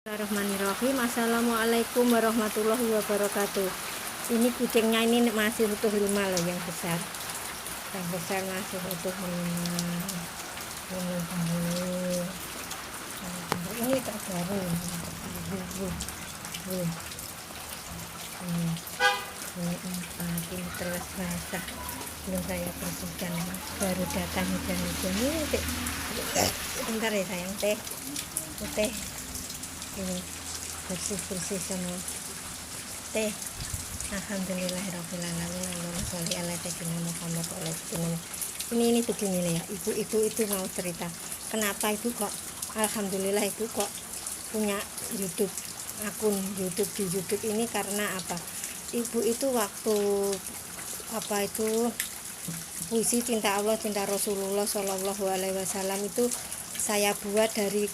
Bismillahirrahmanirrahim. Assalamualaikum warahmatullahi wabarakatuh. Ini kucingnya ini masih utuh 5 loh, yang besar. Yang besar masih utuh 5. Ini tak baru. Ini terus basah. Belum saya bersihkan. Baru datang hujan-hujan. Ini bentar ya sayang, teh. Ini bersih semua teh. Alhamdulillahirobbilalamin. Allahumma sholli ala sayyidina Muhammad wa ala ini begini nih ya, ibu itu mau cerita kenapa ibu kok alhamdulillah ibu kok punya YouTube, akun YouTube di YouTube ini. Karena apa? Ibu itu waktu puisi cinta Allah cinta Rasulullah Shallallahu Alaihi Wasallam itu saya buat dari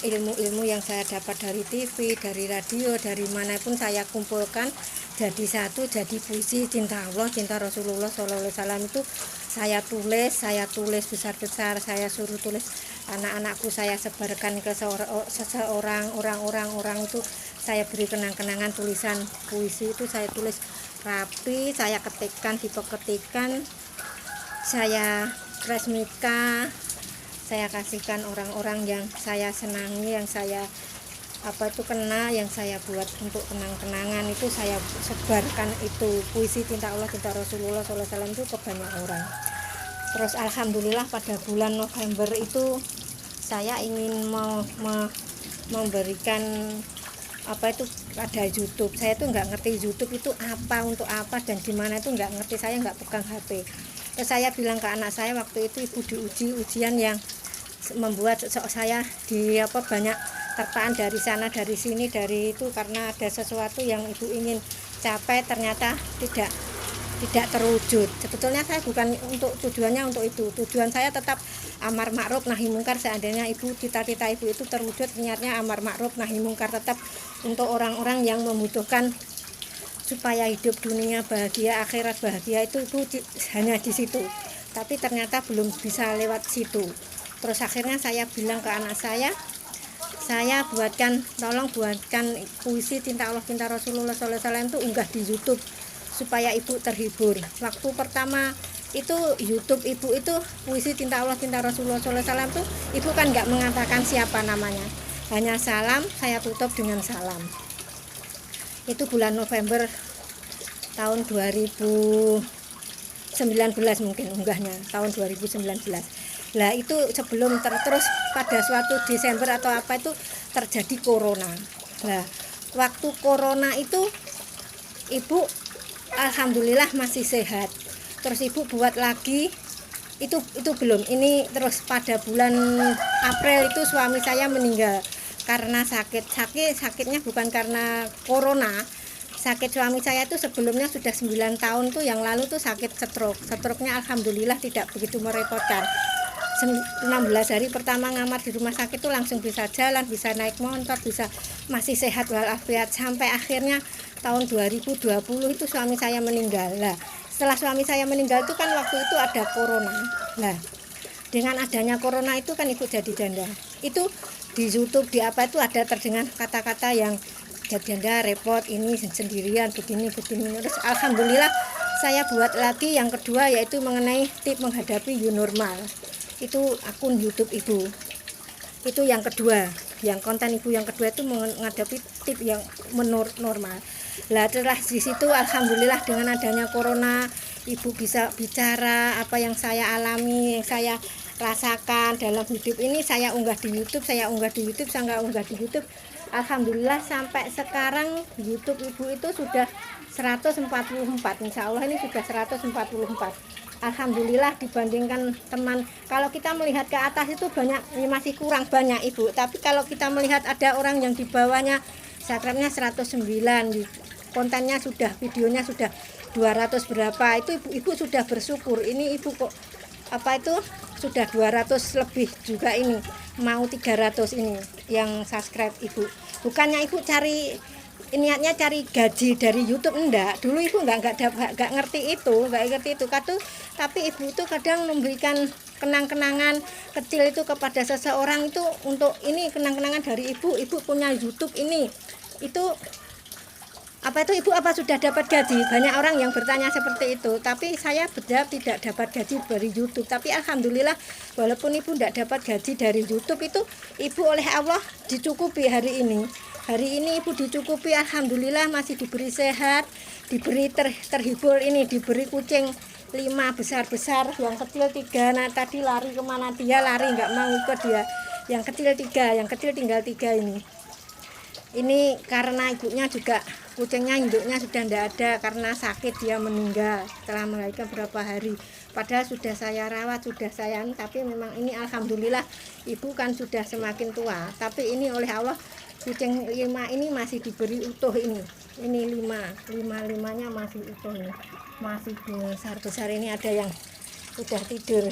ilmu-ilmu yang saya dapat dari TV, dari radio, dari manapun saya kumpulkan jadi satu, jadi puisi cinta Allah, cinta Rasulullah SAW. Itu saya tulis besar-besar, saya suruh tulis anak-anakku, saya sebarkan ke orang itu, saya beri kenang-kenangan tulisan puisi itu, saya tulis rapi, saya ketikkan di peketikan, saya resmikan, saya kasihkan orang-orang yang saya senangi, yang saya kenal, yang saya buat untuk kenang-kenangan itu saya sebarkan itu puisi cinta Allah cinta Rasulullah SAW itu ke banyak orang. Terus alhamdulillah pada bulan November itu saya ingin memberikan ada YouTube. Saya tuh nggak ngerti YouTube itu apa, untuk apa dan gimana itu nggak ngerti, saya nggak pegang HP. Terus saya bilang ke anak saya waktu itu, ibu diuji ujian yang membuat saya banyak terpaan dari sana dari sini dari itu, karena ada sesuatu yang ibu ingin capai ternyata tidak terwujud. Sebetulnya saya bukan untuk tujuannya untuk itu, tujuan saya tetap amar ma'ruf nahi mungkar. Seandainya ibu cita-cita ibu itu terwujud, ternyata amar ma'ruf nahi mungkar tetap untuk orang-orang yang membutuhkan supaya hidup dunia bahagia akhirat bahagia, itu ibu hanya di situ, tapi ternyata belum bisa lewat situ. Terus akhirnya saya bilang ke anak saya tolong buatkan puisi cinta Allah cinta Rasulullah SAW itu unggah di YouTube supaya ibu terhibur. Waktu pertama itu YouTube ibu itu puisi cinta Allah cinta Rasulullah SAW itu ibu kan nggak mengatakan siapa namanya, hanya salam, saya tutup dengan salam. Itu bulan November tahun 2019 mungkin unggahnya tahun 2019. Lah itu sebelum terus pada suatu Desember atau apa itu terjadi corona. Lah waktu corona itu ibu alhamdulillah masih sehat. Terus ibu buat lagi itu belum. Ini terus pada bulan April itu suami saya meninggal karena sakitnya bukan karena corona. Sakit suami saya itu sebelumnya sudah 9 tahun tuh yang lalu tuh sakit stroke-nya alhamdulillah tidak begitu merepotkan. 16 hari pertama ngamar di rumah sakit tuh langsung bisa jalan, bisa naik motor, bisa masih sehat walafiat, sampai akhirnya tahun 2020 itu suami saya meninggal. Lah setelah suami saya meninggal itu kan waktu itu ada corona. Lah dengan adanya corona itu kan ibu jadi janda. Itu di YouTube di apa itu ada terdengar kata-kata yang janda repot, ini sendirian begini. Terus alhamdulillah saya buat lagi yang kedua, yaitu mengenai tips menghadapi new normal. Itu akun YouTube ibu. Itu yang kedua, yang konten ibu yang kedua itu menghadapi tips yang normal. Lah setelah di situ alhamdulillah dengan adanya corona ibu bisa bicara apa yang saya alami, yang saya rasakan dalam hidup ini, saya unggah di YouTube. Alhamdulillah sampai sekarang YouTube ibu itu sudah 144. Insya Allah ini sudah 144. Alhamdulillah dibandingkan teman, kalau kita melihat ke atas itu banyak, masih kurang banyak ibu. Tapi kalau kita melihat ada orang yang di bawahnya subscribe-nya 109, kontennya sudah, videonya sudah 200 berapa, itu ibu sudah bersyukur. Ini ibu kok sudah 200 lebih juga, ini mau 300 ini yang subscribe ibu. Bukannya ibu niatnya cari gaji dari YouTube, enggak. Dulu ibu nggak ngerti itu, tapi ibu itu kadang memberikan kenang-kenangan kecil itu kepada seseorang itu untuk ini kenang-kenangan dari ibu punya YouTube ini. Itu apa itu ibu apa sudah dapat gaji? Banyak orang yang bertanya seperti itu, tapi saya berjawab tidak dapat gaji dari YouTube. Tapi alhamdulillah walaupun ibu tidak dapat gaji dari YouTube, itu ibu oleh Allah dicukupi hari ini. Hari ini ibu dicukupi, alhamdulillah masih diberi sehat, diberi terhibur ini, diberi kucing 5 besar-besar, yang kecil 3. Nah tadi lari kemana dia, lari nggak mau ikut dia. Yang kecil 3, yang kecil tinggal 3 ini. Ini karena ibunya juga kucingnya induknya sudah tidak ada karena sakit, dia meninggal setelah melahirkan berapa hari. Padahal sudah saya rawat, sudah saya tapi memang ini alhamdulillah ibu kan sudah semakin tua. Tapi ini oleh Allah kucing 5 ini masih diberi utuh ini. Ini 5-5-nya masih utuh ini. Masih besar-besar, ini ada yang sudah tidur,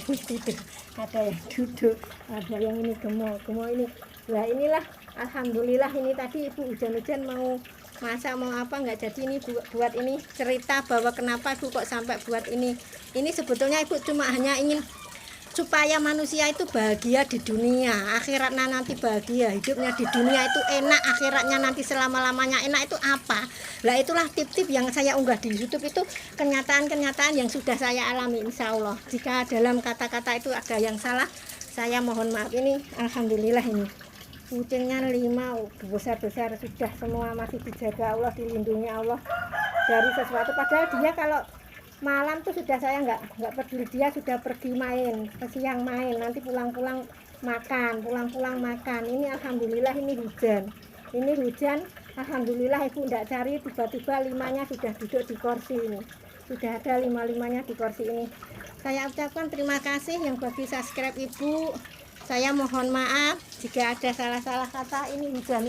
ada yang duduk, ada yang ini gemuk ini. Nah inilah alhamdulillah ini tadi ibu hujan-hujan mau masak mau apa nggak jadi, ini buat ini cerita bahwa kenapa ibu kok sampai buat ini. Ini sebetulnya ibu cuma hanya ingin supaya manusia itu bahagia di dunia, akhiratnya nanti bahagia, hidupnya di dunia itu enak, akhiratnya nanti selama-lamanya enak. Itu apa? Lah itulah tip-tip yang saya unggah di YouTube, itu kenyataan-kenyataan yang sudah saya alami. Insya Allah jika dalam kata-kata itu ada yang salah, saya mohon maaf. Ini alhamdulillah ini kucingnya 5 besar-besar, sudah semua masih dijaga Allah, dilindungi Allah dari sesuatu. Padahal dia kalau malam tuh sudah saya nggak peduli, dia sudah pergi main, siang main, nanti pulang-pulang makan, pulang-pulang makan. Ini alhamdulillah ini hujan, alhamdulillah ibu nggak cari, tiba-tiba 5-nya sudah duduk di kursi ini, sudah ada 5-5-nya di kursi ini. Saya ucapkan terima kasih yang bagi subscribe ibu. Saya mohon maaf jika ada salah-salah kata. Ini hujan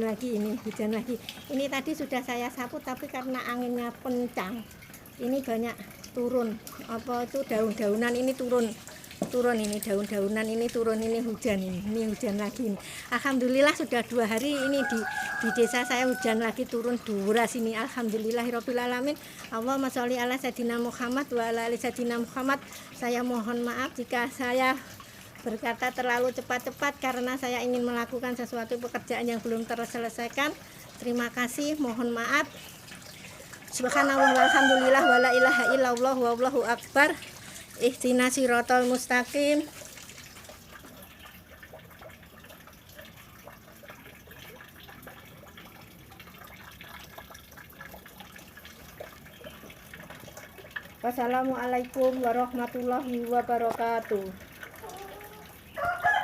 lagi, ini hujan lagi. Ini tadi sudah saya sapu, tapi karena anginnya kencang, ini banyak turun. Apa itu daun-daunan ini turun ini, daun-daunan ini turun, ini hujan lagi. Ini. Alhamdulillah sudah 2 hari ini di desa saya hujan lagi turun deras ini. Alhamdulillahirabbil alamin. Allahumma sholli ala sayyidina Muhammad wa ala ali sayyidina Muhammad. Saya mohon maaf jika saya berkata terlalu cepat-cepat karena saya ingin melakukan sesuatu pekerjaan yang belum terselesaikan. Terima kasih, mohon maaf. Subhanallah walhamdulillah wala ilaha illallah wallahu akbar. Ihdinas siratal mustaqim. Wassalamualaikum warahmatullahi wabarakatuh.